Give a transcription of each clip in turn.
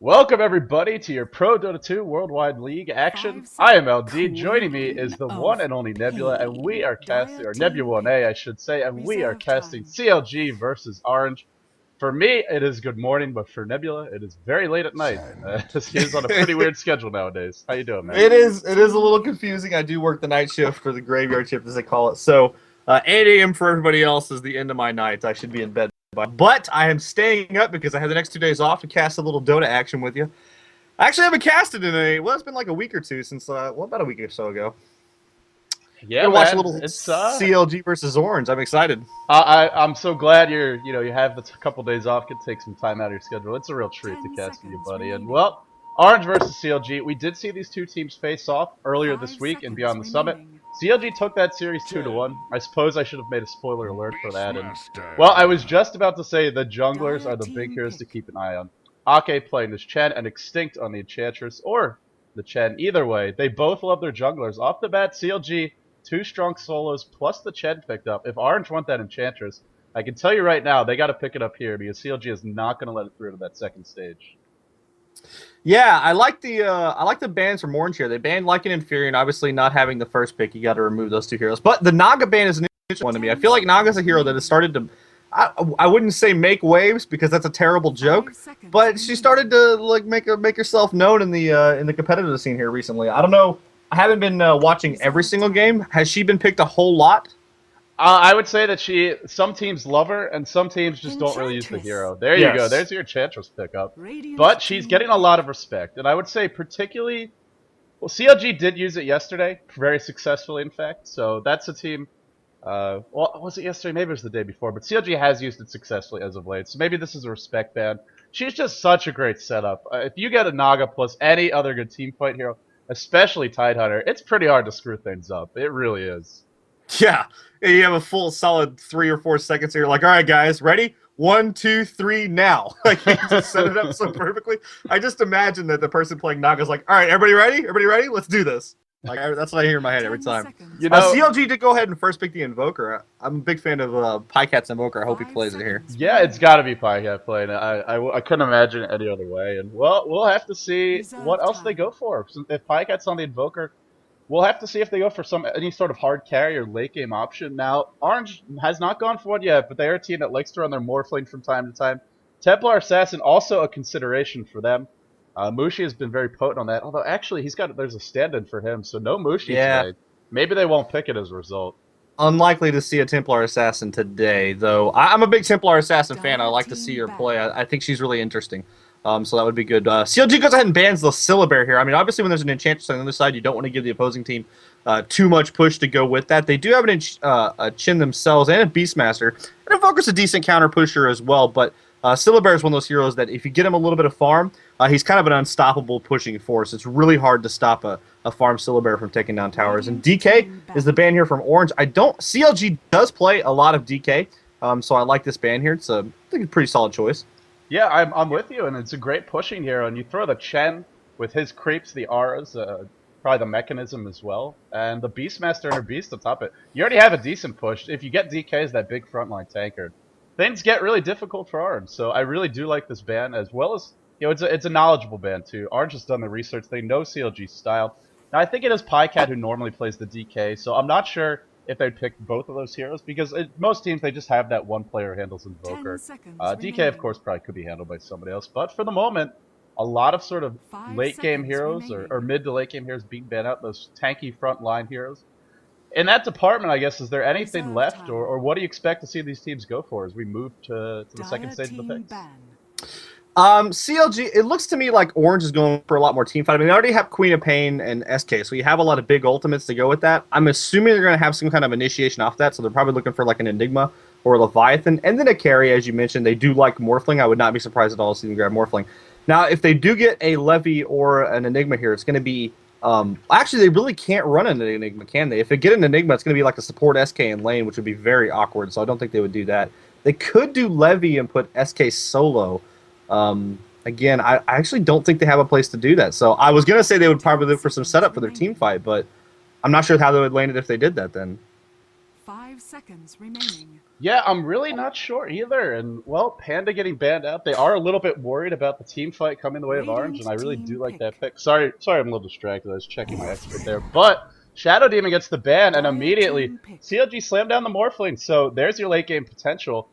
Welcome everybody to your Pro Dota 2 Worldwide League action. I am LD. Joining me is the one and only Nebula, and we are casting, or Nebula 1A I should say, and we are casting CLG versus Orange. For me, it is good morning, but for Nebula, it is very late at night. He is on a pretty weird schedule nowadays. How you doing, man? It is a little confusing. I do work the night shift, or the graveyard shift as they call it. So 8 a.m. for everybody else is the end of my night. I should be in bed by. But I am staying up because I have the next 2 days off to cast a little Dota action with you. I actually haven't casted in it's been like a week or two since, about a week or so ago. Yeah, man, watch a little it's CLG versus Orange. I'm excited. I'm so glad you have a couple days off. Could take some time out of your schedule. It's a real treat to cast with you, buddy. And well, Orange versus CLG. We did see these two teams face off earlier this week and Beyond the Summit. CLG took that series 2-1. I suppose I should have made a spoiler alert for that. And well, I was just about to say the junglers are the big heroes to keep an eye on. Akke playing as Chen and xtinct on the Enchantress, or the Chen. Either way, they both love their junglers. Off the bat, CLG, 2 strong solos plus the Chen picked up. If Orange want that Enchantress, I can tell you right now, they got to pick it up here because CLG is not going to let it through to that second stage. Yeah, I like the bans from Orange here. They banned Lycan and Fury, and obviously not having the first pick, you got to remove those two heroes. But the Naga ban is an interesting one to me. I feel like Naga's a hero that has started to, I wouldn't say make waves because that's a terrible joke, but she started to like make herself known in the competitive scene here recently. I don't know. I haven't been watching every single game. Has she been picked a whole lot? I would say that some teams love her, and some teams just don't really use the hero. There you go. There's your Enchantress pickup. But she's getting a lot of respect, and I would say particularly, well, CLG did use it yesterday, very successfully, in fact. So that's a team. Well, was it yesterday? Maybe it was the day before. But CLG has used it successfully as of late. So maybe this is a respect ban. She's just such a great setup. If you get a Naga plus any other good team fight hero, especially Tidehunter, it's pretty hard to screw things up. It really is. Yeah, you have a full solid 3 or 4 seconds here. You're like, all right, guys, ready? 1, 2, 3, now. Like, you just set it up so perfectly. I just imagine that the person playing Naga's like, all right, everybody ready? Everybody ready? Let's do this. Like, that's what I hear in my head every time. You know, CLG did go ahead and first pick the Invoker. I'm a big fan of pajkatt's Invoker. I hope he plays it here. Yeah, it's got to be pajkatt playing it. I couldn't imagine it any other way. And, well, we'll have to see what else they go for. If pajkatt's on the Invoker, we'll have to see if they go for any sort of hard carry or late game option. Now, Orange has not gone for one yet, but they are a team that likes to run their Morphling from time to time. Templar Assassin also a consideration for them. Mushi has been very potent on that. Although actually, there's a stand-in for him, so no Mushi today. Maybe they won't pick it as a result. Unlikely to see a Templar Assassin today, though. I'm a big Templar Assassin fan. I like to see her play. I think she's really interesting. So that would be good. CLG goes ahead and bans the Syllabear here. I mean, obviously, when there's an Enchantress on the other side, you don't want to give the opposing team too much push to go with that. They do have a Chin themselves and a Beastmaster. And Invoker's a decent counter pusher as well, but Syllabear is one of those heroes that if you get him a little bit of farm, he's kind of an unstoppable pushing force. It's really hard to stop a farm Syllabear from taking down towers. And DK is the ban here from Orange. CLG does play a lot of DK, so I like this ban here. I think it's a pretty solid choice. Yeah, I'm with you, and it's a great pushing hero. And you throw the Chen with his creeps, the auras, probably the mechanism as well, and the Beastmaster and her Beast on top of it. You already have a decent push. If you get DK as that big frontline tanker, things get really difficult for Orange. So I really do like this ban, as well as, it's a knowledgeable ban too. Orange has done the research. They know CLG style. Now I think it is pajkatt who normally plays the DK, so I'm not sure if they'd pick both of those heroes, because most teams, they just have that one player who handles Invoker. DK, of course, probably could be handled by somebody else, but for the moment, a lot of sort of late-game heroes or mid to late-game heroes being banned out, those tanky front-line heroes. In that department, I guess, is there anything left, or what do you expect to see these teams go for as we move to the second stage of the picks? CLG, it looks to me like Orange is going for a lot more team fight. I mean, they already have Queen of Pain and SK, so you have a lot of big ultimates to go with that. I'm assuming they're going to have some kind of initiation off that, so they're probably looking for like an Enigma or a Leviathan. And then a carry, as you mentioned, they do like Morphling. I would not be surprised at all to see them grab Morphling. Now, if they do get a Levy or an Enigma here, it's going to be... actually, they really can't run an Enigma, can they? If they get an Enigma, it's going to be like a support SK in lane, which would be very awkward, so I don't think they would do that. They could do Levy and put SK solo. Again, I actually don't think they have a place to do that. So I was going to say they would probably look for some setup for their team fight, but I'm not sure how they would land it if they did that then. 5 seconds remaining. Yeah, I'm really not sure either. And, well, Panda getting banned out. They are a little bit worried about the team fight coming the way of Orange, and I really do like that pick. Sorry, I'm a little distracted. I was checking my expert there. But Shadow Demon gets the ban, and immediately CLG slammed down the Morphling. So there's your late game potential.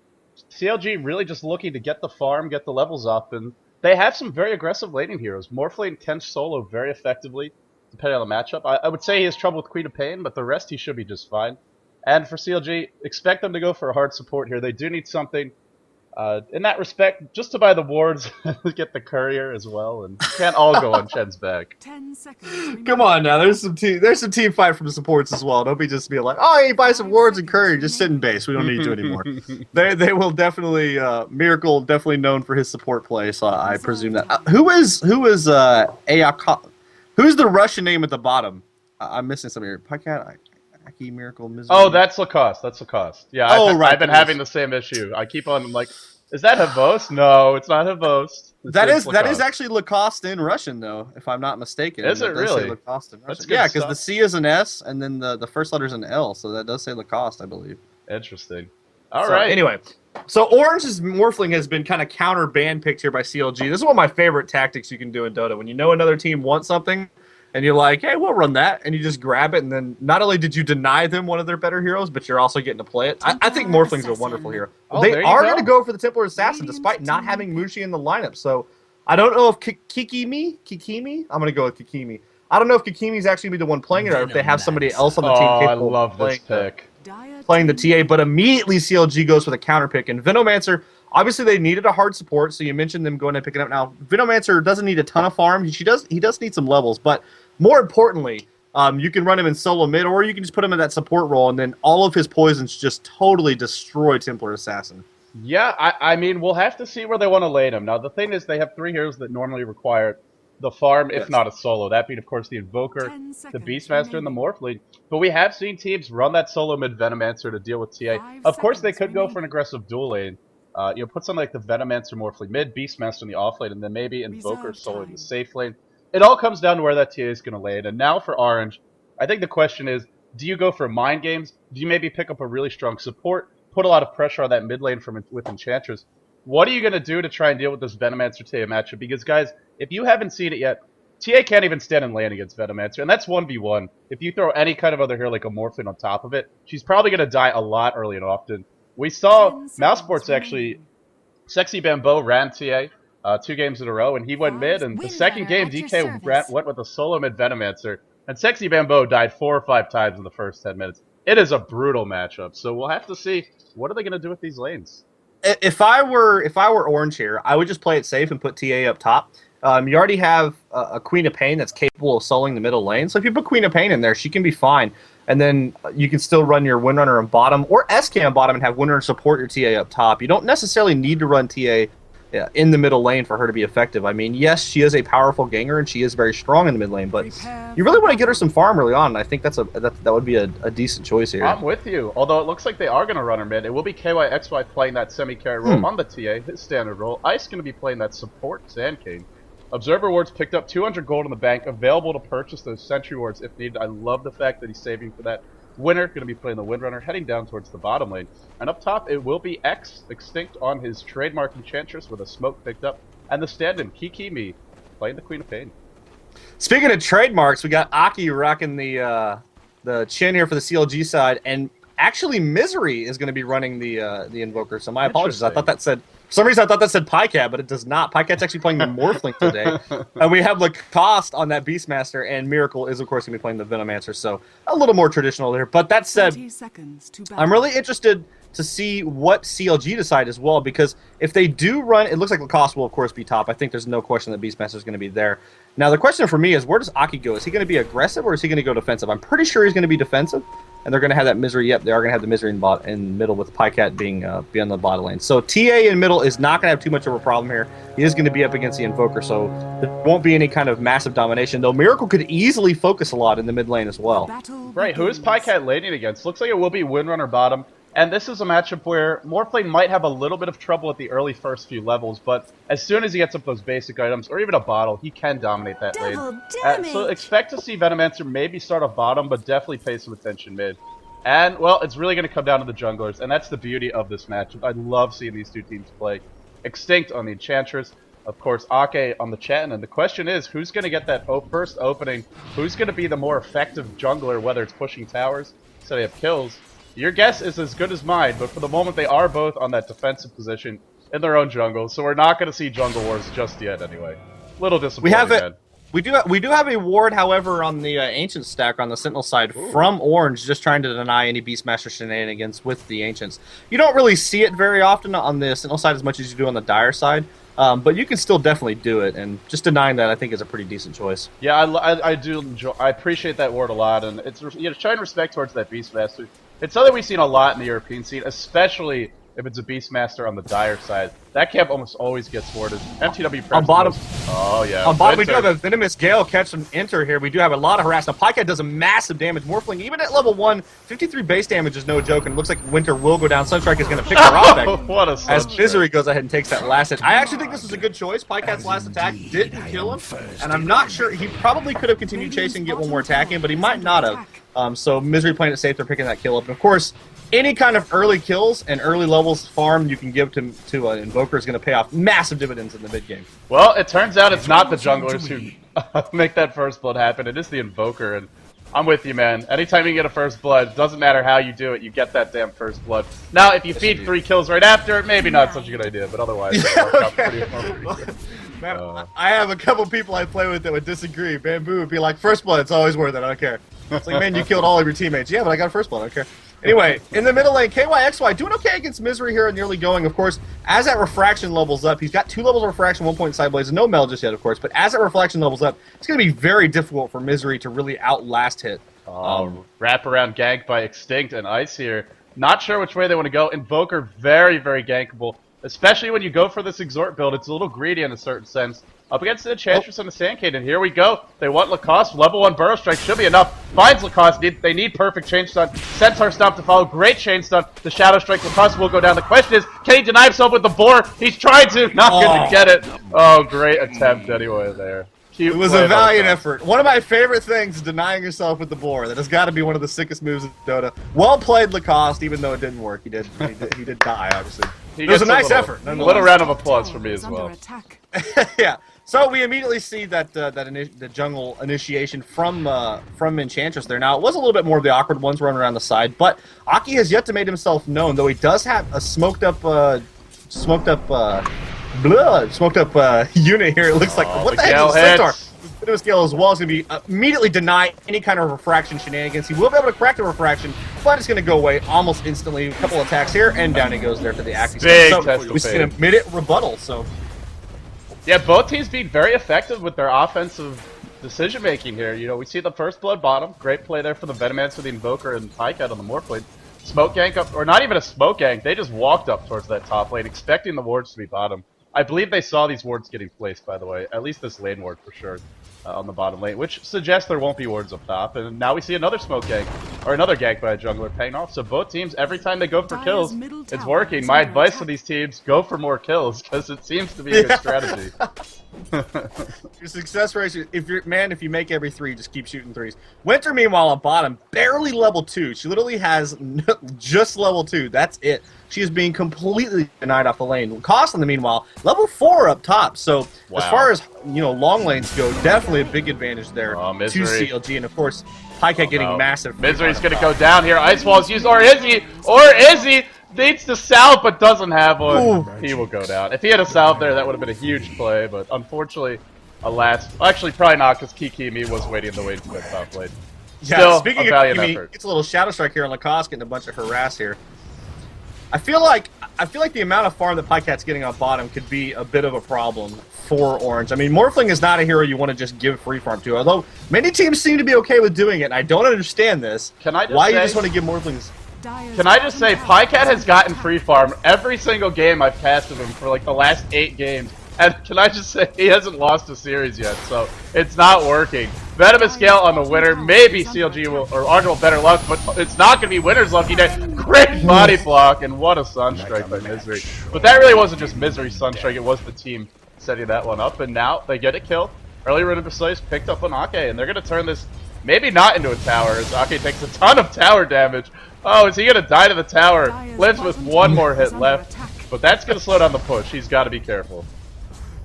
CLG really just looking to get the farm, get the levels up, and they have some very aggressive laning heroes. Morphling can solo very effectively, depending on the matchup. I would say he has trouble with Queen of Pain, but the rest he should be just fine. And for CLG, expect them to go for a hard support here. They do need something in that respect, just to buy the wards, get the courier as well, and can't all go on Chen's back. 10 seconds. Come on now, there's some team fight from the supports as well. Don't be just being like, oh, hey, buy some wards and courier, just sit in base. We don't need you anymore. They will definitely Miracle definitely known for his support play, so I presume that. Who is akke? Who's the Russian name at the bottom? I'm missing some here. Pajkatt, akke, Miracle, Misery. Oh, that's Lacoste. That's Lacoste. Yeah, I've been having the same issue. I keep on like, is that Havost? No, it's not Havost. That is actually Lacoste in Russian, though, if I'm not mistaken. Is it really? Say Lacoste in Russian. That's good yeah, because stuff. the C is an S, and then the first letter is an L, so that does say Lacoste, I believe. Interesting. All right. Anyway, so Orange's Morphling has been kind of counter ban picked here by CLG. This is one of my favorite tactics you can do in Dota. When you know another team wants something, and you're like, hey, we'll run that, and you just grab it, and then not only did you deny them one of their better heroes, but you're also getting to play it. I think Morphling's a wonderful hero. Oh, they are going to go. go for the Templar Assassin, despite not having Mushi in the lineup. So I don't know if Kikimi? I'm going to go with Kikimi. I don't know if Kikimi's actually going to be the one playing it, or if they have somebody else on the team capable I love this pick. playing the TA, but immediately CLG goes for the counter pick. And Venomancer, obviously they needed a hard support, so you mentioned them going and picking up. Now, Venomancer doesn't need a ton of farm. He does need some levels, but more importantly, you can run him in solo mid, or you can just put him in that support role, and then all of his poisons just totally destroy Templar Assassin. Yeah, I mean, we'll have to see where they want to lane him. Now, the thing is, they have 3 heroes that normally require the farm, if not a solo. That being, of course, the Invoker, the Beastmaster, and the Morphling. But we have seen teams run that solo mid Venomancer to deal with TA. Of course, they could go for an aggressive dual lane. Put something like the Venomancer Morphling mid, Beastmaster in the off lane, and then maybe Invoker solo in the safe lane. It all comes down to where that TA is going to lane. And now for Orange, I think the question is, do you go for mind games? Do you maybe pick up a really strong support, put a lot of pressure on that mid lane with Enchantress? What are you going to do to try and deal with this Venomancer TA matchup? Because, guys, if you haven't seen it yet, TA can't even stand in lane against Venomancer, and that's 1v1. If you throw any kind of other hero like a Morphling on top of it, she's probably going to die a lot early and often. We saw Mousesports actually, Sexy Bambo ran TA 2 games in a row, and he went mid, and the second game DK went with a solo mid Venomancer, and Sexy Bambo died 4 or 5 times in the first 10 minutes. It is a brutal matchup, so we'll have to see what are they going to do with these lanes. If I were Orange here, I would just play it safe and put TA up top. You already have a Queen of Pain that's capable of soloing the middle lane, so if you put Queen of Pain in there, she can be fine. And then you can still run your Windrunner on bottom, or SK on bottom and have Windrunner support your TA up top. You don't necessarily need to run TA in the middle lane for her to be effective. I mean, yes, she is a powerful ganger, and she is very strong in the mid lane, but you really want to get her some farm early on, and I think that would be a decent choice here. I'm with you, although it looks like they are going to run her mid. It will be KYXY playing that semi-carry role on the TA, his standard role. Ice going to be playing that support Sand King. Observer wards picked up 200 gold in the bank, available to purchase those sentry wards if needed. I love the fact that he's saving for that. Winner going to be playing the Windrunner, heading down towards the bottom lane. And up top, it will be xtinct on his trademark Enchantress with a smoke picked up. And the stand-in, Kikimi, playing the Queen of Pain. Speaking of trademarks, we got Akke rocking the chin here for the CLG side, and actually Misery is going to be running the Invoker, so my apologies. I thought that said... For some reason, I thought that said Pajkatt, but it does not. Pajkatt's actually playing the Morphling today. And we have Lacoste on that Beastmaster, and Miracle is, of course, going to be playing the Venomancer, so a little more traditional there. But that said, I'm really interested to see what CLG decide as well, because if they do run, it looks like Lacoste will, of course, be top. I think there's no question that Beastmaster is going to be there. Now, the question for me is, where does Akke go? Is he going to be aggressive, or is he going to go defensive? I'm pretty sure he's going to be defensive. And they're going to have that Misery. Yep, they are going to have the Misery in middle with Pajkatt being on the bottom lane. So TA in middle is not going to have too much of a problem here. He is going to be up against the Invoker, so there won't be any kind of massive domination. Though Miracle could easily focus a lot in the mid lane as well. Right, who is Pajkatt laning against? Looks like it will be Windrunner bottom. And this is a matchup where Morphling might have a little bit of trouble at the early first few levels, but as soon as he gets up those basic items, or even a bottle, he can dominate that lane. So expect to see Venomancer maybe start off bottom, but definitely pay some attention mid. And, well, it's really going to come down to the junglers, and that's the beauty of this matchup. I love seeing these two teams play. Xtinct on the Enchantress, of course, Akke on the Chen, and the question is, who's going to get that first opening? Who's going to be the more effective jungler, whether it's pushing towers, setting up kills? Your guess is as good as mine, but for the moment, they are both on that defensive position in their own jungle, so we're not going to see jungle wars just yet, anyway. Little disappointing. We do have a ward, however, on the Ancient stack on the Sentinel side from Orange, just trying to deny any Beastmaster shenanigans with the Ancients. You don't really see it very often on the Sentinel side as much as you do on the Dire side, but you can still definitely do it, and just denying that I think is a pretty decent choice. Yeah, I do enjoy. I appreciate that ward a lot, and it's showing respect towards that Beastmaster. It's something we've seen a lot in the European scene, especially if it's a Beastmaster on the Dire side. That camp almost always gets warded. MTW on bottom. Oh, yeah. On bottom, we do have a Venomous Gale catch some enter here. We do have a lot of harass. Now, pajkatt does a massive damage. Morphling, even at level 1, 53 base damage is no joke, and it looks like Winter will go down. Sunstrike is going to pick her off back. What a as Sunstrike. Misery goes ahead and takes that last hit. I actually think this was a good choice. Pajkatt's last attack didn't kill him, and I'm not sure. He probably could have continued chasing and get one more attack in, but he might not have. So Misery playing it safe. They're picking that kill up. And, of course, any kind of early kills and early levels farm you can give to an Invoker is going to pay off massive dividends in the mid game. Well, it turns out it's not the junglers who make that first blood happen. It is the Invoker, and I'm with you, man. Anytime you get a first blood, doesn't matter how you do it, you get that damn first blood. Now, if you feed 3 kills right after, maybe not such a good idea, but otherwise, it works out pretty good. Man, I have a couple people I play with that would disagree. Bamboo would be like, first blood, it's always worth it, I don't care. It's like, man, you killed all of your teammates. Yeah, but I got first blood, I don't care. Anyway, in the middle lane, kyxy doing okay against Misery here in the early going. Of course, as that refraction levels up, he's got 2 levels of refraction, 1 point sideblades, and no meld just yet, of course. But as that refraction levels up, it's going to be very difficult for Misery to really outlast hit. Wraparound gank by Xtinct and Ice here. Not sure which way they want to go. Invoker, very, very gankable. Especially when you go for this Exhort build. It's a little greedy in a certain sense. Up against the Enchantress and the Sandcade, and here we go. They want Lacoste. Level 1 Burrow Strike should be enough. Finds Lacoste. They need perfect chain stun. Centaur Stomp to follow. Great chain stun. The Shadow Strike Lacoste will go down. The question is, can he deny himself with the boar? He's trying to. Not going to get it. Oh, great attempt anyway there. Cute it was a valiant effort. One of my favorite things is denying yourself with the boar. That has got to be one of the sickest moves in Dota. Well played, Lacoste, even though it didn't work. He did die, obviously. It was a nice effort. A little round of applause for me as well. Yeah. So we immediately see that the jungle initiation from Enchantress there. Now it was a little bit more of the awkward ones running around the side, but Akke has yet to make himself known. Though he does have a smoked up unit here. It looks like what the heck is a Centaur? Bit of a scale as well is going to be immediately deny any kind of refraction shenanigans. He will be able to crack the refraction, but it's going to go away almost instantly. A couple attacks here, and down he goes there for the axe. So we see an immediate rebuttal. So. Yeah, both teams being very effective with their offensive decision-making here. You know, we see the first blood bottom. Great play there for the Venomance, the Invoker, and pajkatt on the Morphblade. Smoke gank up, or not even a smoke gank. They just walked up towards that top lane, expecting the wards to be bottom. I believe they saw these wards getting placed, by the way. At least this lane ward, for sure, on the bottom lane, which suggests there won't be wards up top. And now we see another smoke gank, or another gank by a jungler paying off. So both teams, every time they go for kills, it's working. My advice to these teams, go for more kills, because it seems to be a good strategy. Your success ratio, if you make every 3, just keep shooting 3s. Winter, meanwhile, on bottom, barely level 2. She literally has just level 2. That's it. She is being completely denied off the lane. Cost, in the meanwhile, level 4 up top. So as far as long lanes go, definitely a big advantage there to CLG, and of course, pajkatt getting massive. Misery's going to go down here. Ice Wall's used, or is he? Needs to salve, but doesn't have one. Ooh. He will go down. If he had a salve there, that would have been a huge play, but unfortunately, alas. Actually, probably not, because kyxy was waiting in the wait for that top lane. Yeah, speaking of kyxy, it's a little Shadow Strike here on Lacoste, getting a bunch of harass here. I feel like the amount of farm that pajkatt's getting on bottom could be a bit of a problem for Orange. I mean, Morphling is not a hero you want to just give free farm to, although many teams seem to be okay with doing it, and I don't understand this. Why you just want to give Morphlings... Can I just say, pajkatt has gotten free farm every single game I've casted him for like the last 8 games. And can I just say, he hasn't lost a series yet, so it's not working. Venomous Gale on the winner. Maybe CLG will, or Argent will better luck, but it's not going to be winner's lucky day. Great body block, and what a Sunstrike by Misery. But that really wasn't just Misery Sunstrike, it was the team setting that one up, and now they get a kill. Early Rune of Precise picked up on Akke, and they're going to turn this Maybe not into a tower, as Akke takes a ton of tower damage. Oh, is he going to die to the tower? Lives with one more hit left. But that's going to slow down the push. He's got to be careful.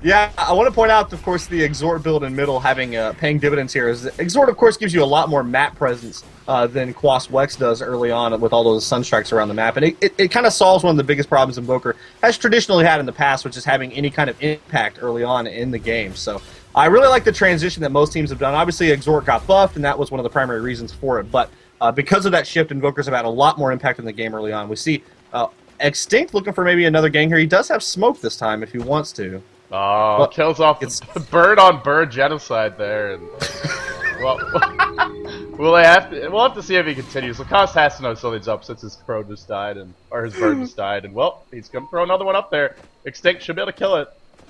Yeah, I want to point out, of course, the Exhort build in middle having paying dividends here. Exhort, of course, gives you a lot more map presence than Quas Wex does early on with all those sunstrikes around the map. And it kind of solves one of the biggest problems Invoker has traditionally had in the past, which is having any kind of impact early on in the game. So I really like the transition that most teams have done. Obviously, Exhort got buffed, and that was one of the primary reasons for it. But because of that shift, Invokers have had a lot more impact in the game early on. We see xtinct looking for maybe another gang here. He does have smoke this time if he wants to. Oh, well, kills off the bird on bird genocide there, and well, we'll have to see if he continues. Lacoste has to know something's up since his crow just died, or his bird just died, and well, he's gonna throw another one up there. xtinct should be able to kill it,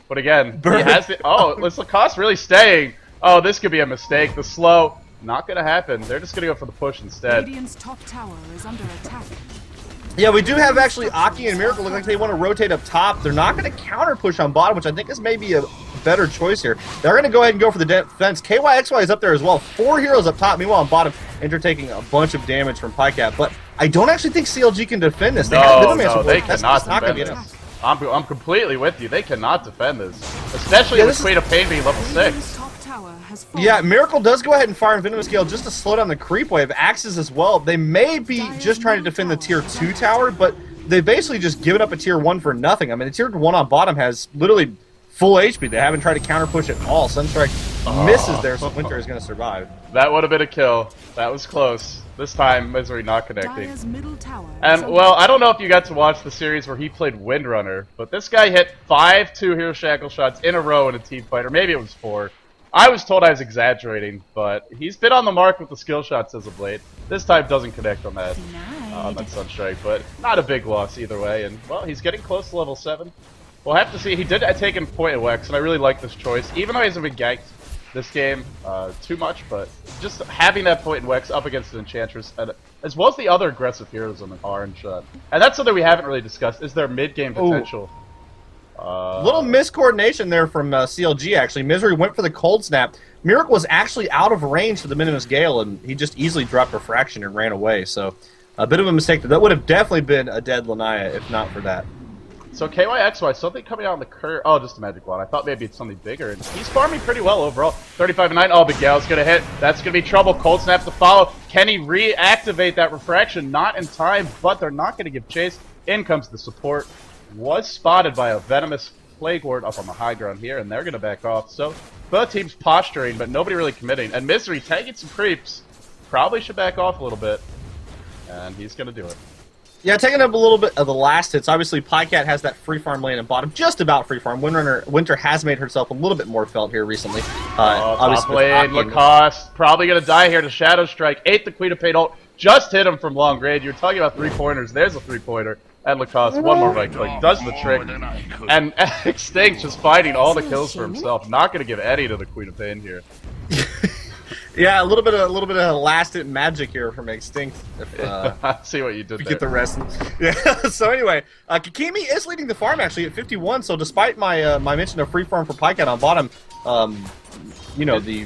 but again, he has the. Oh, is Lacoste really staying? Oh, this could be a mistake. The slow, not gonna happen. They're just gonna go for the push instead. Radiant's top tower is under attack. Yeah, we do have actually Akke and Mirakel look like they want to rotate up top. They're not going to counter push on bottom, which I think is maybe a better choice here. They're going to go ahead and go for the defense. kyxy is up there as well. 4 heroes up top. Meanwhile, on bottom, Enter taking a bunch of damage from pajkatt. But I don't actually think CLG can defend this. They no, they cannot defend this. I'm completely with you. They cannot defend this, especially with Queen of Pain being level 6. Yeah, Miracle does go ahead and fire Venomous Gale just to slow down the creep wave. Axes as well. They may be just trying to defend the tier 2 tower, but they basically just given up a tier 1 for nothing. I mean, the tier 1 on bottom has literally full HP. They haven't tried to counter push at all. Sunstrike misses there, so Winter is going to survive. That would have been a kill. That was close. This time, Misery not connecting. And, well, I don't know if you got to watch the series where he played Windrunner, but this guy hit 5 2-hero shackle shots in a row in a team fight, or maybe it was 4. I was told I was exaggerating, but he's been on the mark with the skill shots as of late. This time doesn't connect on that Sunstrike, but not a big loss either way. And, well, he's getting close to level 7. We'll have to see. He did take in point at Wex, and I really like this choice. Even though he hasn't been ganked this game too much, but just having that point in Wex up against an Enchantress, and, as well as the other aggressive heroes on the orange. And that's something we haven't really discussed, is their mid-game potential. Little miscoordination there from CLG, actually. Misery went for the cold snap. Miracle was actually out of range for the Minimus Gale, and he just easily dropped Refraction and ran away. So, a bit of a mistake. That would have definitely been a dead Lanaya if not for that. So, kyxy, something coming out on the curve. Oh, just a magic wand. I thought maybe it's something bigger. And he's farming pretty well overall. 35-9. Oh, but Gale's going to hit. That's going to be trouble. Cold snap to follow. Can he reactivate that Refraction? Not in time, but they're not going to give chase. In comes the support. Was spotted by a Venomous Plague Ward up on the high ground here, and they're going to back off. So, both teams posturing, but nobody really committing. And Misery taking some creeps. Probably should back off a little bit. And he's going to do it. Yeah, taking up a little bit of the last hits. Obviously, pajkatt has that free farm lane in bottom, just about free farm. Winter has made herself a little bit more felt here recently. Top lane, Lacoste, probably going to die here to Shadow Strike. Ate the Queen of Pain ult, just hit him from long range. You're talking about 3-pointers. There's a 3-pointer. And Lacoste, one more right click, does the trick. And xtinct just fighting all the kills for himself. Not going to give any to the Queen of Pain here. Yeah, a little bit of last hit magic here from xtinct. I see what you did there. Get the rest. Yeah. So anyway, Kikimi is leading the farm actually at 51. So despite my my mention of free farm for pajkatt on bottom, you know the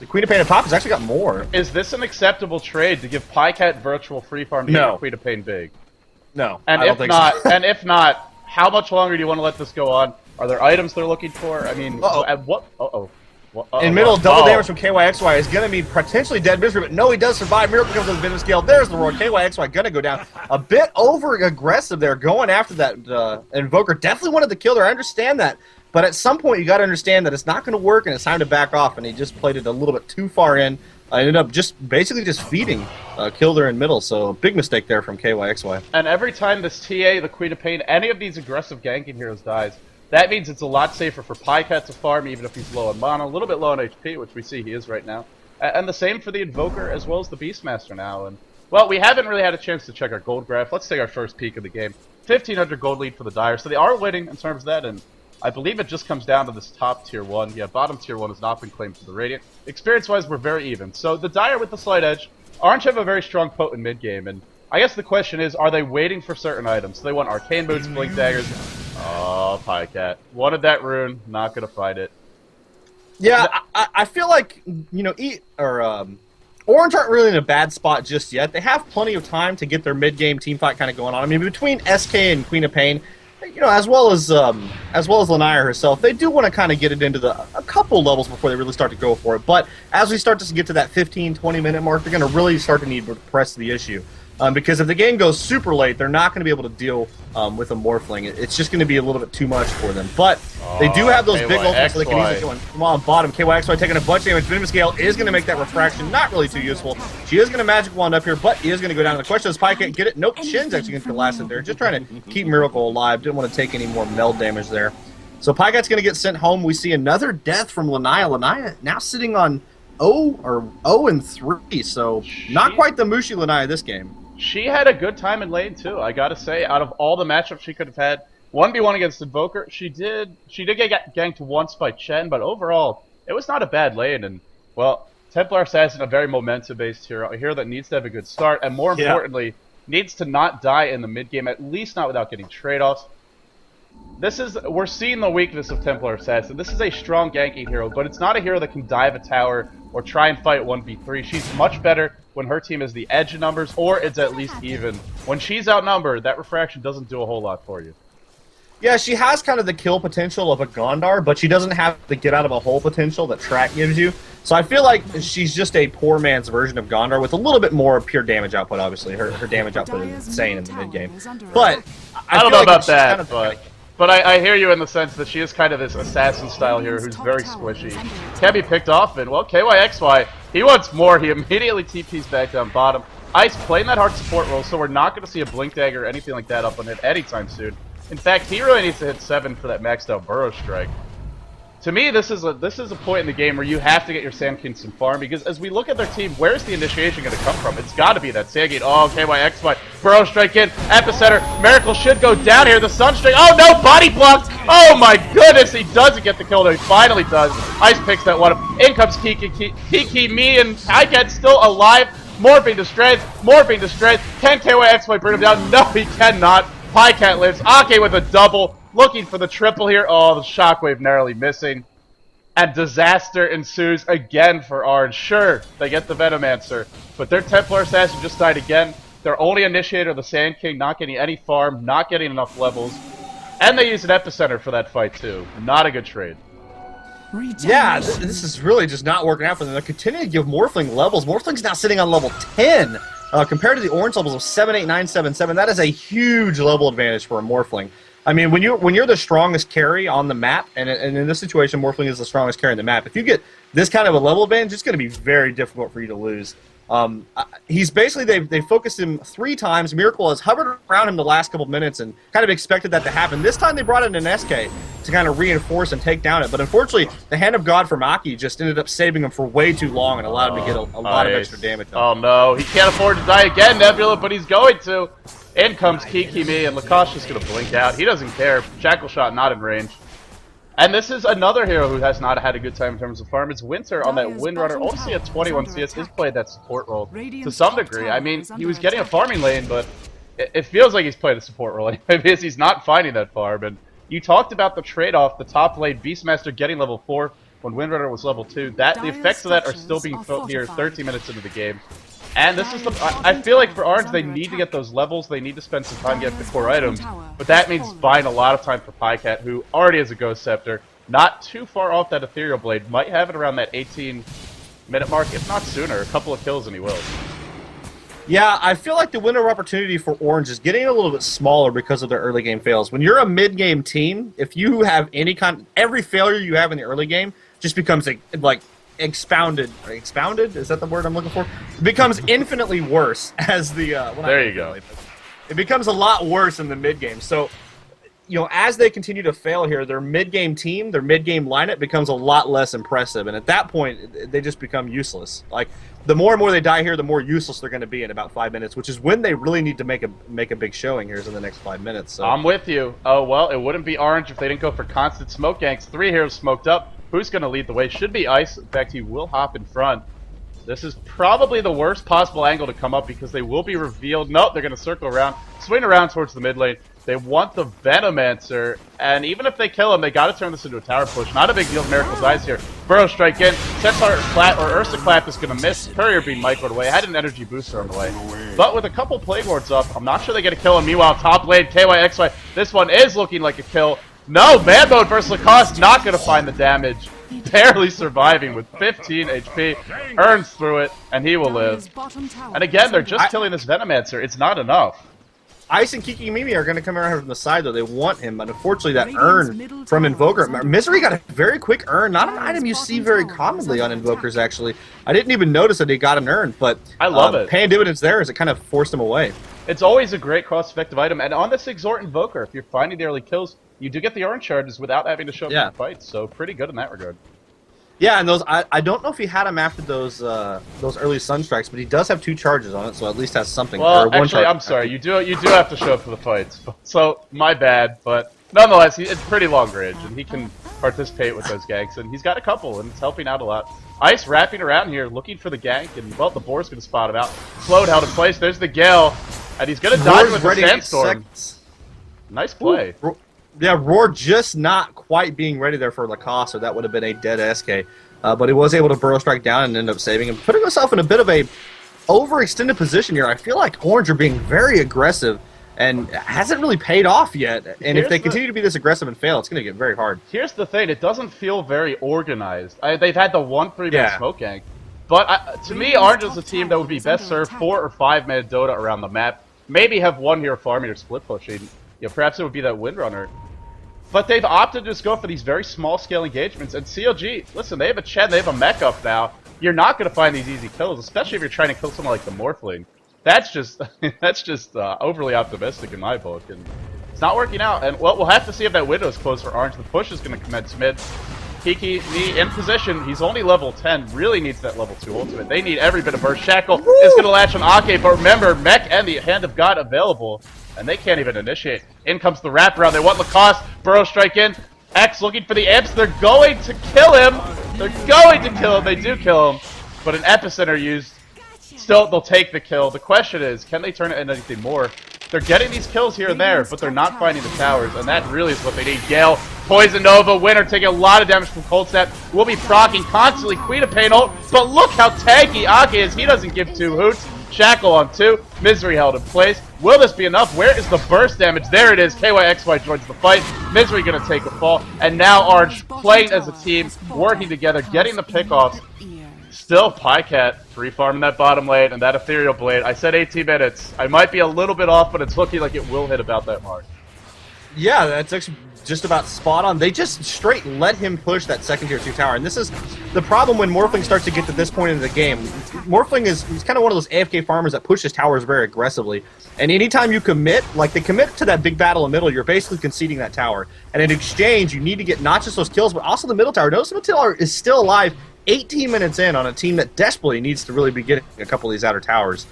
Queen of Pain at top has actually got more. Is this an acceptable trade to give pajkatt virtual free farm to Queen of Pain big? No, and I don't think so. And if not, how much longer do you want to let this go on? Are there items they're looking for? I mean, at what? In middle, double damage from kyxy is going to be potentially dead Misery, but no, he does survive. Miracle comes with the Venomous Gale. There's the roar. kyxy going to go down. A bit over-aggressive there, going after that Invoker. Definitely wanted to kill her. I understand that. But at some point, you got to understand that it's not going to work, and it's time to back off, and he just played it a little bit too far in. I ended up basically just feeding killed her in middle, so big mistake there from kyxy. And every time this TA, the Queen of Pain, any of these aggressive ganking heroes dies, that means it's a lot safer for pajkatt to farm, even if he's low on mana, a little bit low on HP, which we see he is right now. And the same for the Invoker, as well as the Beastmaster now. And well, we haven't really had a chance to check our gold graph. Let's take our first peek of the game. 1,500 gold lead for the Dire, so they are winning in terms of that, and I believe it just comes down to this top tier 1. Yeah, bottom tier 1 has not been claimed for the Radiant. Experience-wise, we're very even. So the Dire with the slight edge. Orange have a very strong potent mid-game, and I guess the question is, are they waiting for certain items? So they want Arcane Boots, Blink Daggers. Oh, pajkatt. Wanted that rune, not gonna fight it. Yeah, I feel like, you know, Orange aren't really in a bad spot just yet. They have plenty of time to get their mid-game team fight kind of going on. I mean, between SK and Queen of Pain, you know, as well as Lanaya herself, they do want to kind of get it into a couple levels before they really start to go for it. But as we start to get to that 15-20 minute mark, they're going to really start to need to press the issue. Because if the game goes super late, they're not going to be able to deal with a Morphling. It's just going to be a little bit too much for them. But they do have those big ultimates, so they can easily go in. Come on, bottom. KYXY taking a bunch of damage. Venomous Gale is going to make that refraction not really too useful. She is going to magic wand up here, but is going to go down. The question is, pajkatt get it? Nope, Shin's actually going to last it there. Just trying to keep Miracle alive. Didn't want to take any more meld damage there. So pajkatt's going to get sent home. We see another death from Lanaya. Lanaya now sitting on 0-3, so not quite the Mushi Lanaya this game. She had a good time in lane too. I gotta say, out of all the matchups she could have had, 1v1 against Invoker, she did get ganked once by Chen, but overall, it was not a bad lane. And well, Templar Assassin, a very momentum-based hero, a hero that needs to have a good start, and more importantly, needs to not die in the mid game, at least not without getting trade-offs. We're seeing the weakness of Templar Assassin. This is a strong ganking hero, but it's not a hero that can dive a tower or try and fight 1v3. She's much better when her team is the edge of numbers, or it's at least even. When she's outnumbered, that refraction doesn't do a whole lot for you. Yeah, she has kind of the kill potential of a Gondar, but she doesn't have the get out of a hole potential that Track gives you. So I feel like she's just a poor man's version of Gondar with a little bit more pure damage output, obviously. Her damage output is insane in the mid-game. But I don't know about that, but I hear you in the sense that she is kind of this assassin style here who's very squishy. Can be picked off, and well, KYXY, he wants more. He immediately TPs back down bottom. Ice playing that hard support role, so we're not going to see a Blink Dagger or anything like that up on hit anytime soon. In fact, he really needs to hit 7 for that maxed out Burrow Strike. To me, this is a point in the game where you have to get your Sand King some farm, because as we look at their team, where's the initiation going to come from? It's got to be that Sand Gate. Oh, KYXY, Burrow Strike in, Epicenter, Miracle should go down here, the Sunstrike, oh no, body block! Oh my goodness, he doesn't get the kill, though he finally does. Ice picks that one up, in comes Kiki, me and pajkatt still alive, morphing to strength, can KYXY bring him down? No, he cannot. pajkatt lives, Akke with a double, looking for the triple here. Oh, the shockwave narrowly missing. And disaster ensues again for Orange. Sure, they get the Venomancer, but their Templar Assassin just died again. Their only initiator, the Sand King, not getting any farm, not getting enough levels. And they use an Epicenter for that fight too. Not a good trade. Yeah, this is really just not working out for them. They're continuing to give Morphling levels. Morphling's now sitting on level 10. Compared to the Orange levels of 7, 8, 9, 7, 7, that is a huge level advantage for a Morphling. I mean, when you're the strongest carry on the map, and in this situation, Morphling is the strongest carry on the map, if you get this kind of a level advantage, it's going to be very difficult for you to lose. He's basically, they focused him 3 times. Miracle has hovered around him the last couple minutes and kind of expected that to happen. This time they brought in an SK to kind of reinforce and take down it. But unfortunately, the Hand of God from Akke just ended up saving him for way too long and allowed him to get a lot of extra damage. Oh no, he can't afford to die again, Nebula, but he's going to. In comes Kiki-Me, and Lakosh just going to blink out. He doesn't care. Jackal Shot not in range. And this is another hero who has not had a good time in terms of farm. It's Winter on that Windrunner. Obviously at 21 CS, he's played that support role to some degree. I mean, he was getting a farming lane, but it feels like he's played a support role anyway, because he's not finding that farm. And you talked about the trade-off, the top lane, Beastmaster getting level 4 when Windrunner was level 2. The effects of that are still being felt here 13 minutes into the game. And this is I feel like for Orange, they need to get those levels, they need to spend some time getting the core items, but that means buying a lot of time for pajkatt, who already has a Ghost Scepter, not too far off that Ethereal Blade, might have it around that 18-minute mark, if not sooner, a couple of kills and he will. Yeah, I feel like the window of opportunity for Orange is getting a little bit smaller because of their early game fails. When you're a mid-game team, if you have every failure you have in the early game just becomes like expounded, is that the word I'm looking for? It becomes infinitely worse as the there you go. It becomes a lot worse in the mid game. So, you know, as they continue to fail here, their mid game team, their mid game lineup becomes a lot less impressive, and at that point, they just become useless. Like, the more and more they die here, the more useless they're going to be in about 5 minutes, which is when they really need to make a big showing here is in the next 5 minutes. So. I'm with you. Oh well, it wouldn't be Orange if they didn't go for constant smoke ganks. 3 heroes smoked up. Who's going to lead the way? Should be Ice. In fact, he will hop in front. This is probably the worst possible angle to come up because they will be revealed. Nope, they're going to circle around, swing around towards the mid lane. They want the Venomancer, and even if they kill him, they gotta turn this into a tower push. Not a big deal if Miracle's Eyes here. Burrow Strike in, Centaur Clap, or Ursa Clap is gonna miss. Courier Beam microed away, had an energy booster on the way. But with a couple Plague Wards up, I'm not sure they get a kill him. Meanwhile, top lane, KYXY, this one is looking like a kill. No, Man Mode versus Lacoste, not gonna find the damage. Barely surviving with 15 HP, earns through it, and he will live. And again, they're just killing this Venomancer. It's not enough. Ice and Kiki and Mimi are going to come around from the side, though. They want him, but unfortunately that urn from Invoker. Misery got a very quick urn. Not an item you see very commonly on Invokers, actually. I didn't even notice that he got an urn, but I love it. Paying dividends there as it kind of forced him away. It's always a great cost-effective item, and on this Exhort Invoker, if you're finding the early kills, you do get the orange charges without having to show up in the fight, so pretty good in that regard. Yeah, and those I don't know if he had him after those early Sunstrikes, but he does have 2 charges on it, so at least has something. Well, actually, I'm sorry, you do have to show up for the fights, so my bad. But nonetheless, it's pretty long range, and he can participate with those ganks, and he's got a couple, and it's helping out a lot. Ice wrapping around here, looking for the gank, and well, the boar's gonna spot him out. Float held in place. There's the Gale, and he's gonna dodge with the Sandstorm. Nice play. Ooh, yeah, Roar just not quite being ready there for Lacoste, so that would have been a dead SK. But he was able to Burrow Strike down and end up saving him, putting himself in a bit of a overextended position here. I feel like Orange are being very aggressive and hasn't really paid off yet. And if they continue to be this aggressive and fail, it's going to get very hard. Here's the thing. It doesn't feel very organized. They've had the 1-3-man smoke gank. But to me, Orange is a team that would be best served 4 or 5-man Dota around the map. Maybe have one here farming or split pushing. You know, perhaps it would be that Windrunner. But they've opted to just go for these very small-scale engagements. And CLG, listen, they have a Chen, they have a mech up now. You're not going to find these easy kills, especially if you're trying to kill someone like the Morphling. That's just overly optimistic in my book, and it's not working out. And well, we'll have to see if that window's closed for Orange. The push is going to commence mid. Kiki, knee in position. He's only level 10. Really needs that level 2 ultimate. They need every bit of burst. Shackle is going to latch on Akke, but remember, mech and the Hand of God available. And they can't even initiate. In comes the wraparound. They want Lacoste. Burrow Strike in. X looking for the imps. They're going to kill him. They're going to kill him. They do kill him. But an epicenter used. Still, they'll take the kill. The question is, can they turn it into anything more? They're getting these kills here and there, but they're not finding the towers, and that really is what they need. Gale, Poison Nova, Winner taking a lot of damage from Cold Snap. Will be proccing constantly. Queen of Pain ult, but look how tanky Akke is. He doesn't give 2 hoots. Shackle on 2. Misery held in place. Will this be enough? Where is the burst damage? There it is. KYXY joins the fight. Misery going to take a fall. And now Orange playing as a team, working together, getting the pickoffs. Still, pajkatt free farming that bottom lane and that Ethereal Blade. I said 18 minutes. I might be a little bit off, but it's looking like it will hit about that mark. Yeah, that's actually just about spot on. They just straight let him push that second tier 2 tower, and this is the problem when Morphling starts to get to this point in the game. Morphling is kind of one of those AFK farmers that pushes towers very aggressively, and anytime you commit, like they commit to that big battle in the middle, you're basically conceding that tower. And in exchange, you need to get not just those kills, but also the middle tower. Notice the middle tower is still alive 18 minutes in on a team that desperately needs to really be getting a couple of these outer towers.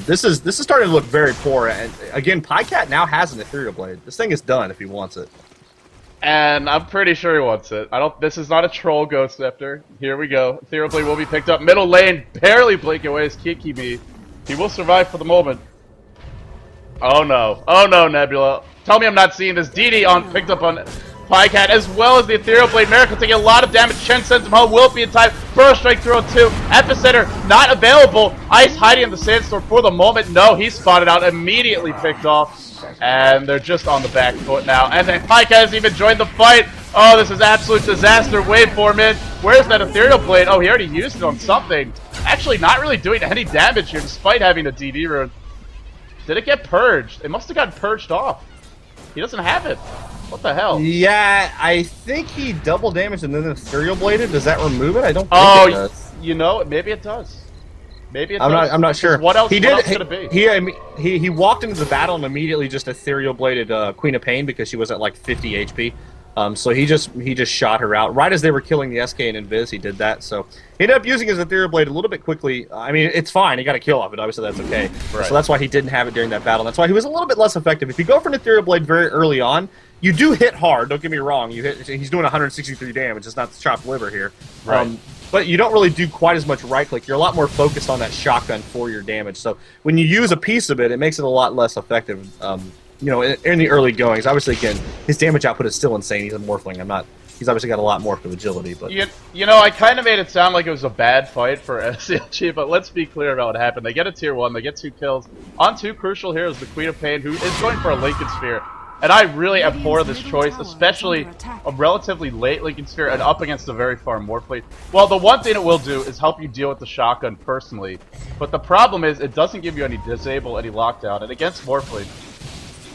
This is starting to look very poor, and again, pajkatt now has an Ethereal Blade. This thing is done if he wants it. And I'm pretty sure he wants it. This is not a troll Ghost Scepter. Here we go. Ethereal Blade will be picked up. Middle lane, barely blinking away his Kiki me. He will survive for the moment. Oh no. Oh no, Nebula. Tell me I'm not seeing this. DD picked up on pajkatt, as well as the Ethereal Blade. Miracle taking a lot of damage. Chen sends him home. Will be in time. Burrow Strike throw 2. Epicenter not available. Ice hiding in the sandstorm for the moment. No, he's spotted out. Immediately picked off. And they're just on the back foot now. And then pajkatt has even joined the fight. Oh, this is absolute disaster. Waveform in. Where's that Ethereal Blade? Oh, he already used it on something. Actually, not really doing any damage here, despite having a DD rune. Did it get purged? It must have gotten purged off. He doesn't have it. What the hell? Yeah, I think he double damaged and then Ethereal Bladed. Does that remove it? I don't think it does. You know, maybe it does. Maybe it does. I'm not sure. What else, could it be? He walked into the battle and immediately just Ethereal Bladed Queen of Pain because she was at like 50 HP. So he just shot her out. Right as they were killing the SK and Invis, he did that. So he ended up using his Ethereal Blade a little bit quickly. I mean, it's fine. He got a kill off it. Obviously, that's okay. Right. So that's why he didn't have it during that battle. That's why he was a little bit less effective. If you go for an Ethereal Blade very early on, you do hit hard. Don't get me wrong. He's doing 163 damage. It's not the chopped liver here. Right. But you don't really do quite as much right-click. You're a lot more focused on that shotgun for your damage. So when you use a piece of it, it makes it a lot less effective. in the early goings. Obviously, again, his damage output is still insane. He's a Morphling. He's obviously got a lot more of agility, but you know, I kind of made it sound like it was a bad fight for CLG, but let's be clear about what happened. They get a tier 1, they get 2 kills on 2 crucial heroes, the Queen of Pain, who is going for a Lincoln Sphere. And I really abhor this choice, especially a relatively late Lincoln Sphere and up against a very farm Morphling. Well, the one thing it will do is help you deal with the shotgun personally, but the problem is it doesn't give you any disable, any lockdown, and against Morphling,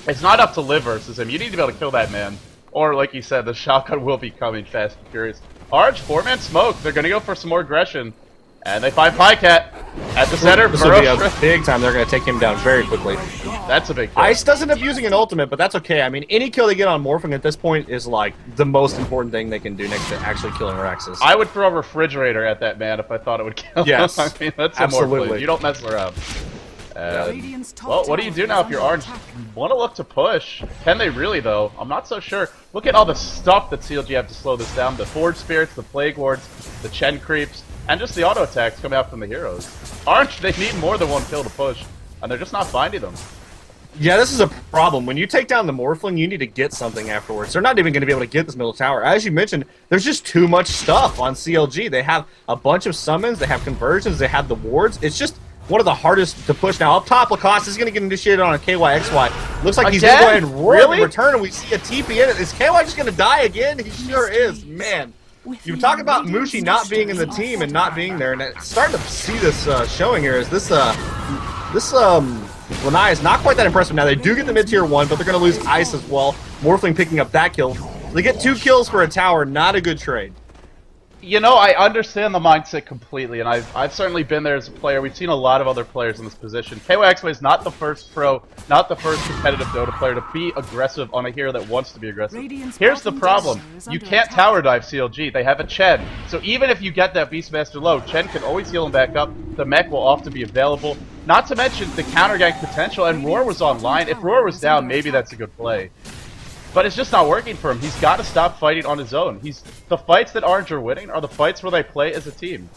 it's not up to live versus him. You need to be able to kill that man. Or, like you said, the shotgun will be coming fast and furious. Orange, 4-man smoke. They're going to go for some more aggression. And they find pajkatt at the center. This will be a big time. They're going to take him down very quickly. That's a big kill. Ice doesn't end up using an ultimate, but that's okay. I mean, any kill they get on Morphing at this point is, like, the most important thing they can do next to actually killing Raxus. I would throw a refrigerator at that man if I thought it would kill him. I mean, that's absolutely. A Morphling. You don't mess around. Well, what do you do now if you're Orange? You want to look to push. Can they really, though? I'm not so sure. Look at all the stuff that CLG have to slow this down. The Forge Spirits, the Plague Wards, the Chen Creeps, and just the auto attacks coming out from the heroes. Orange, they need more than 1 kill to push, and they're just not finding them. Yeah, this is a problem. When you take down the Morphling, you need to get something afterwards. They're not even going to be able to get this middle tower. As you mentioned, there's just too much stuff on CLG. They have a bunch of summons, they have conversions, they have the wards. It's just one of the hardest to push. Now, up top, Lacoste is going to get initiated on a kyxy. Looks like he's going to go ahead and roll in return, and we see a TP in it. Is KY just going to die again? He sure is. Man, you talk about Mushi not being in the team and not being there, and it's starting to see this showing here. Is this Lanai is not quite that impressive. Now, they do get the mid-tier 1, but they're going to lose Ice as well. Morphling picking up that kill. They get 2 kills for a tower. Not a good trade. You know, I understand the mindset completely, and I've certainly been there as a player. We've seen a lot of other players in this position. kyxy is not the first pro, not the first competitive Dota player to be aggressive on a hero that wants to be aggressive. Here's the problem. You can't tower dive CLG. They have a Chen. So even if you get that Beastmaster low, Chen can always heal him back up. The mech will often be available. Not to mention the counter gank potential, and Roar was online. If Roar was down, maybe that's a good play. But it's just not working for him. He's got to stop fighting on his own. The fights that Orange are winning are the fights where they play as a team.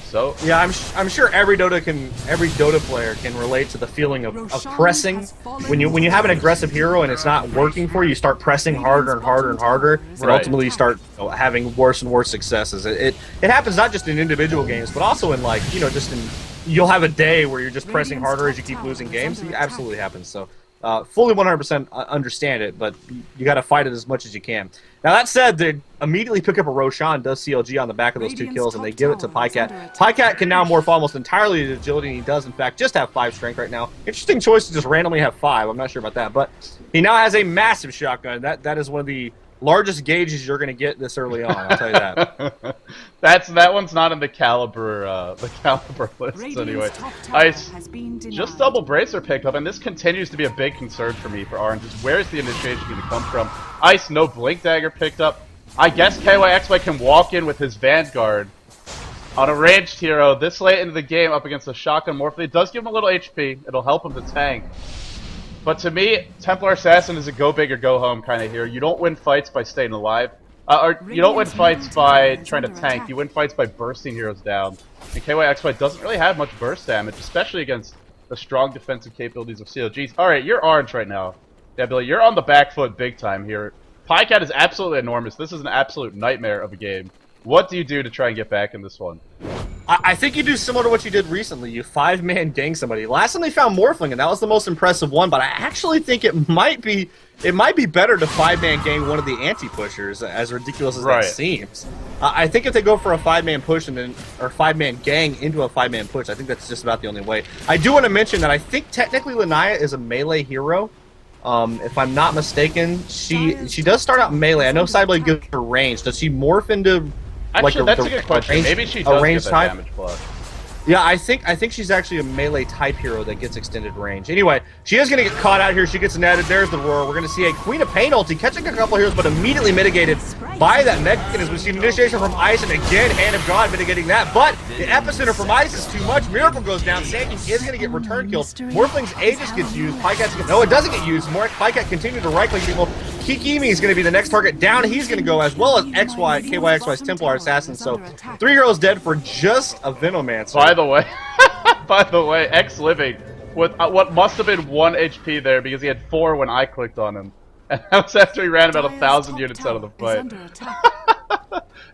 So yeah, I'm sure every Dota player can relate to the feeling of pressing. When you have an aggressive hero and it's not working for you, you start pressing harder and harder and harder, and ultimately you start having worse and worse successes. It happens not just in individual games, but also in you'll have a day where you're just pressing harder as you keep losing games. It absolutely happens. So. Fully 100% understand it, but you got to fight it as much as you can. Now, that said, they immediately pick up a Roshan, does CLG on the back of those 2 kills, and they give it to pajkatt. Pajkatt can now morph almost entirely to agility, and he does, in fact, just have 5 strength right now. Interesting choice to just randomly have 5. I'm not sure about that, but he now has a massive shotgun. That is one of the largest gauges you're going to get this early on, I'll tell you that. That one's not in the caliber list anyway. Ice, just double bracer picked up, and this continues to be a big concern for me for Orange. Where's the initiation going to come from? Ice, no blink dagger picked up. I guess kyxy can walk in with his Vanguard on a ranged hero this late into the game up against a shotgun Morphle. It does give him a little HP. It'll help him to tank. But to me, Templar Assassin is a go big or go home kind of hero. You don't win fights by staying alive. Or you don't win fights by trying to tank. You win fights by bursting heroes down. And kyxy doesn't really have much burst damage, especially against the strong defensive capabilities of CLGs. Alright, you're Orange right now. Yeah, Billy, you're on the back foot big time here. pajkatt is absolutely enormous. This is an absolute nightmare of a game. What do you do to try and get back in this one? I think you do similar to what you did recently. You 5-man gang somebody. Last time they found Morphling, and that was the most impressive one, but I actually think it might be better to 5-man gang one of the anti-pushers, as ridiculous as that seems. I think if they go for a 5-man push or 5-man gang into a 5-man push, I think that's just about the only way. I do want to mention that I think technically Lanaya is a melee hero. If I'm not mistaken, she does start out melee. I know Cyblade gives her range. Does she morph into... Actually, that's a good question. Maybe she does get that damage plus. Yeah, I think she's actually a melee type hero that gets extended range. Anyway, she is going to get caught out here. She gets netted. There's the roar. We're going to see a Queen of Pain ulti catching a couple heroes, but immediately mitigated by that mechanism. We see initiation from Ice, and again, Hand of God mitigating that. But the epicenter from Ice is too much. Miracle goes down. Sand King is going to get return killed. Morphling's Aegis gets used. No, it doesn't get used. Pajkatt continued to right-click people. Kikimi is going to be the next target down. He's going to go, as well as kyxy's Templar Assassin. So 3 heroes dead for just a Venomancer. By the way, X Living with what must have been 1 HP there because he had 4 when I clicked on him. And that was after he ran about 1,000 units out of the fight.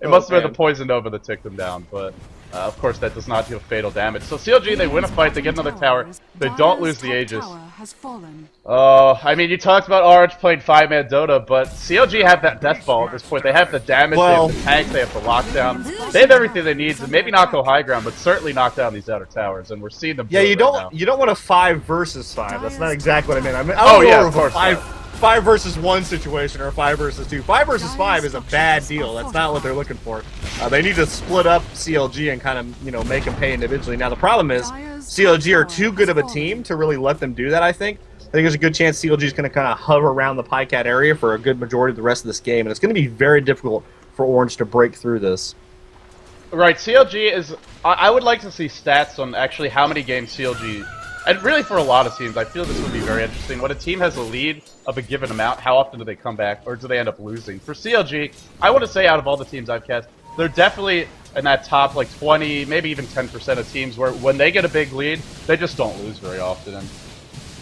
It must have been the poison nova that took them down, but of course that does not deal fatal damage. So CLG, they win a fight, they get another tower, they don't lose the Aegis. I mean, you talked about Orange playing 5-man Dota, but CLG have that death ball at this point. They have the damage, they have the tank, they have the lockdown. They have everything they need to maybe not go high ground, but certainly knock down these outer towers, and we're seeing them. Yeah, you don't want a 5 versus 5. That's not exactly what I mean. Of course. 5 versus 1 situation or a 5 versus 2. 5 versus 5 is a bad deal. That's not what they're looking for. They need to split up CLG and kind of, make them pay individually. Now, the problem is CLG are too good of a team to really let them do that, I think. I think there's a good chance CLG is going to kind of hover around the pajkatt area for a good majority of the rest of this game, and it's going to be very difficult for Orange to break through this. Right, CLG is... I would like to see stats on actually how many games CLG... And really for a lot of teams, I feel this would be very interesting. When a team has a lead of a given amount, how often do they come back, or do they end up losing? For CLG, I want to say out of all the teams I've cast, they're definitely in that top, 20, maybe even 10% of teams where when they get a big lead, they just don't lose very often. And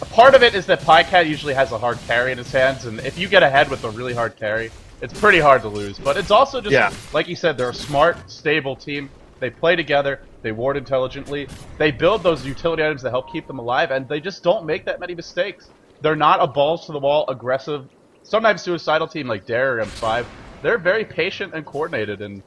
a part of it is that pajkatt usually has a hard carry in his hands, and if you get ahead with a really hard carry, it's pretty hard to lose. But it's also just, like you said, they're a smart, stable team. They play together, they ward intelligently, they build those utility items that help keep them alive, and they just don't make that many mistakes. They're not a balls-to-the-wall, aggressive, sometimes suicidal team like Dare or M5. They're very patient and coordinated, and,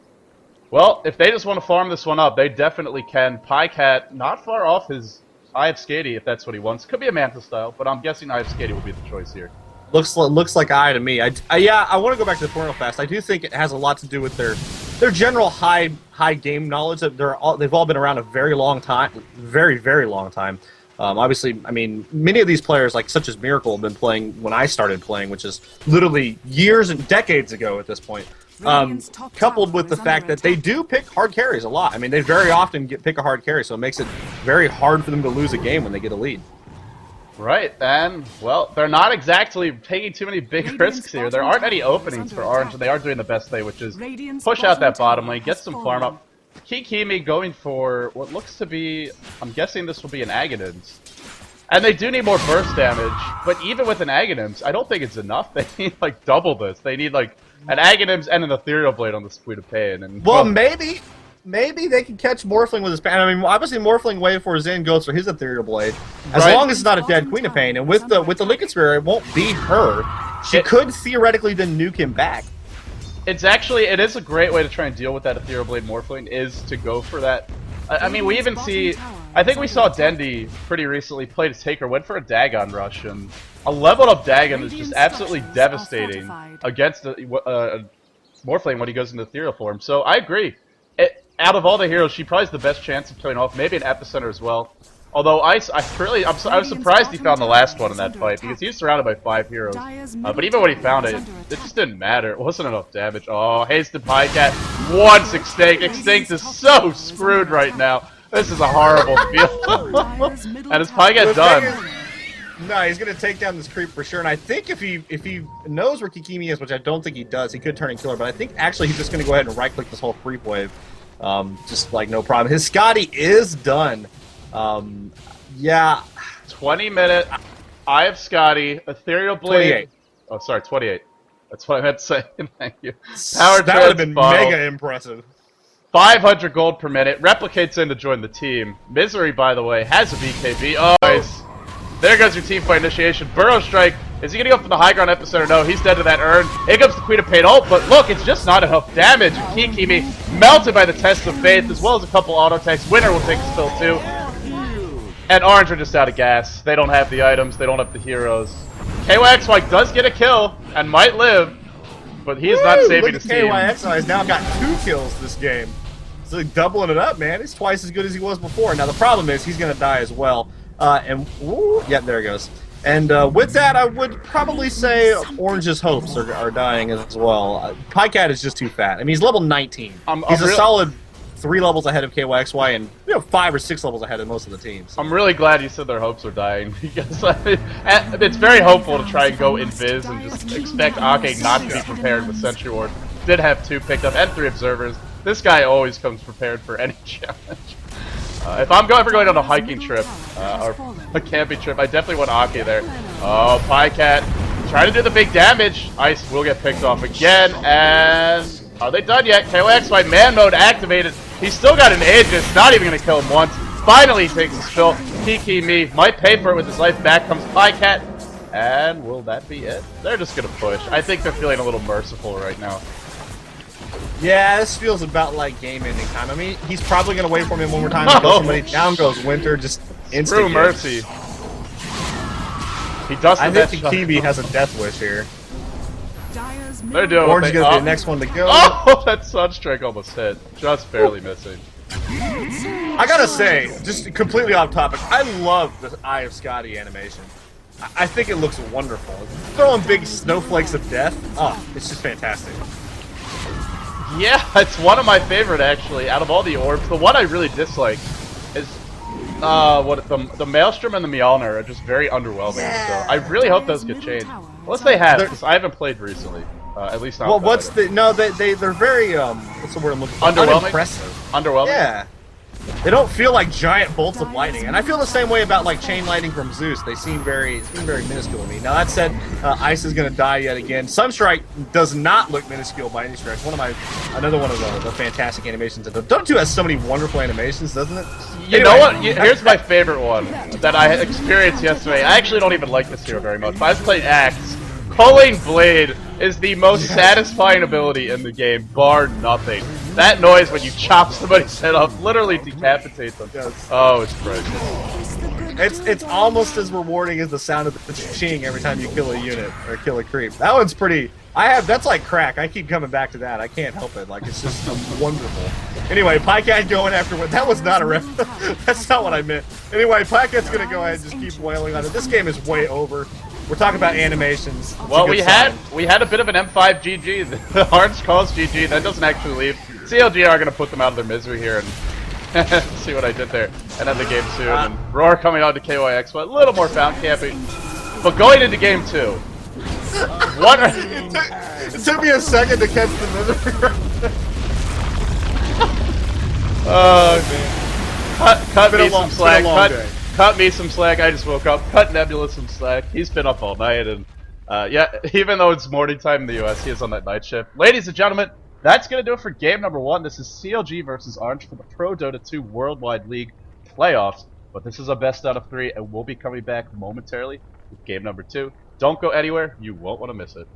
well, if they just want to farm this one up, they definitely can. pajkatt, not far off his Eye of Skady, if that's what he wants. Could be a Manta style, but I'm guessing Eye of Skady will be the choice here. Looks like Eye to me. I want to go back to the Portal Fast. I do think it has a lot to do with their general high game knowledge. That they've all been around a very long time, very long time. Obviously, I mean, many of these players, such as Mirakel, have been playing when I started playing, which is literally years and decades ago at this point. Coupled with the fact that they do pick hard carries a lot. I mean, they very often pick a hard carry, so it makes it very hard for them to lose a game when they get a lead. Right, and, well, they're not exactly taking too many big risks here. There aren't any openings for Orange, and they are doing the best thing, which is push out that bottom lane, get some farm up. kyxy going for what looks to be, I'm guessing this will be an Aghanim's. And they do need more burst damage, but even with an Aghanim's, I don't think it's enough. They need, double this. They need, an Aghanim's and an Ethereal Blade on the Squid of Pain. And, well, maybe they can catch Morphling with his Pain. I mean, obviously Morphling way before Zen goes for his Ethereal Blade. As long as it's not a dead Queen of Pain, and with the Lincoln Spear, it won't be her. She could theoretically then nuke him back. It is a great way to try and deal with that Ethereal Blade Morphling, is to go for that. I mean, we even see... I think we saw Dendi pretty recently play to Taker, went for a Dagon rush, and a leveled up Dagon is just absolutely devastating against Morphling when he goes into Ethereal form. So I agree. Out of all the heroes, she probably has the best chance of killing off. Maybe an Epicenter as well. Although I was surprised he found the last one in that fight because he was surrounded by 5 heroes. But even when he found it, it just didn't matter. It wasn't enough damage. Oh, hasted pajkatt wants xtinct. Xtinct is so screwed right now. This is a horrible feel. And is pajkatt done? No, he's gonna take down this creep for sure. And I think if he knows where kyxy is, which I don't think he does, he could turn and kill her. But I think actually he's just gonna go ahead and right click this whole creep wave. Just no problem. His Scotty is done. Yeah. 20-minute. Eye of Skady, Ethereal Blade. 28. Oh, sorry, 28. That's what I meant to say. Thank you. That would have been mega impressive. 500 gold per minute. Replicates in to join the team. Misery, by the way, has a BKB. Oh, nice. There goes your team fight initiation. Burrow Strike. Is he going to go for the high ground Epicenter? No, he's dead to that urn. Here comes the Queen of Pain ult, but look, it's just not enough damage. kyxy melted by the Test of Faith, as well as a couple auto attacks. Winner will take a spill too. And Orange are just out of gas. They don't have the items, they don't have the heroes. kyxy does get a kill, and might live, but he is not saving his team. kyxy has now got 2 kills this game. So doubling it up, man. He's twice as good as he was before. Now the problem is he's going to die as well. Yeah, there he goes. And with that, I would probably say Orange's hopes are dying as well. pajkatt is just too fat. I mean, he's level 19. He's a solid 3 levels ahead of kyxy and 5 or 6 levels ahead of most of the teams. I'm really glad you said their hopes are dying because it's very hopeful to try and go invis and just expect Akke not to be prepared with Sentry Ward. Did have 2 picked up and 3 observers. This guy always comes prepared for any challenge. If I'm ever going on a hiking trip, or a camping trip, I definitely want Akke there. Oh, pajkatt. Trying to do the big damage. Ice will get picked off again, and... Are they done yet? kyxy man mode activated. He's still got an Aegis, not even going to kill him once. Finally he takes his fill. Kiki me. Might pay for it with his life back. Comes pajkatt. And will that be it? They're just going to push. I think they're feeling a little merciful right now. Yeah, this feels about like game-ending time. I mean, he's probably going to wait for me one more time to kill somebody. Down goes Winter, just instant. True mercy. He does. I think the Kiwi has a death wish here. They're doing Orange is going to be the next one to go. Oh, that Sunstrike almost hit. Just barely missing. I gotta say, just completely off topic, I love the Eye of Scotty animation. I think it looks wonderful. Throwing big snowflakes of death, oh, it's just fantastic. Yeah, it's one of my favorite actually. Out of all the orbs, the one I really dislike is the Maelstrom and the Mjolnir are just very underwhelming. Yeah. So I really hope those get changed. Unless they have, because I haven't played recently. At least not. Well, what's the no? They're very what's the word I'm looking for? Underwhelming. Unimpressive. Underwhelming. Yeah. They don't feel like giant bolts of lightning, and I feel the same way about like chain lightning from Zeus. They seem very minuscule to me. Now that said, Ice is going to die yet again. Sunstrike does not look minuscule by any stretch. Another one of the fantastic animations. Dota 2 has so many wonderful animations, doesn't it? You know what? Here's my favorite one that I experienced yesterday. I actually don't even like this hero very much, but I played Axe. Culling Blade is the most satisfying ability in the game, bar nothing. That noise when you chop somebody's head off literally decapitates them. Yes. Oh, it's precious. It's almost as rewarding as the sound of the ching every time you kill a unit or kill a creep. That one's pretty. That's like crack. I keep coming back to that. I can't help it. Like it's just wonderful. Anyway, pajkatt going after what? That was not a ref. That's not what I meant. Anyway, pajkatt's gonna go ahead and just keep wailing on it. This game is way over. We're talking about animations. Well, we had a bit of an M5 GG. The Orange calls GG. That doesn't actually leave. CLG are going to put them out of their misery here and see what I did there. And end the game soon. And Roar coming out to kyxy. A little more found camping. But going into game 2. What? It took me a second to catch the misery. Oh, man. Cut me some slack. Cut me some slack. I just woke up. Cut Nebula some slack. He's been up all night, and yeah, even though it's morning time in the US, he is on that night shift. Ladies and gentlemen, that's gonna do it for game number 1. This is CLG versus Orange for the Pro Dota 2 Worldwide League playoffs. But this is a best out of 3, and we'll be coming back momentarily with game number 2. Don't go anywhere. You won't want to miss it.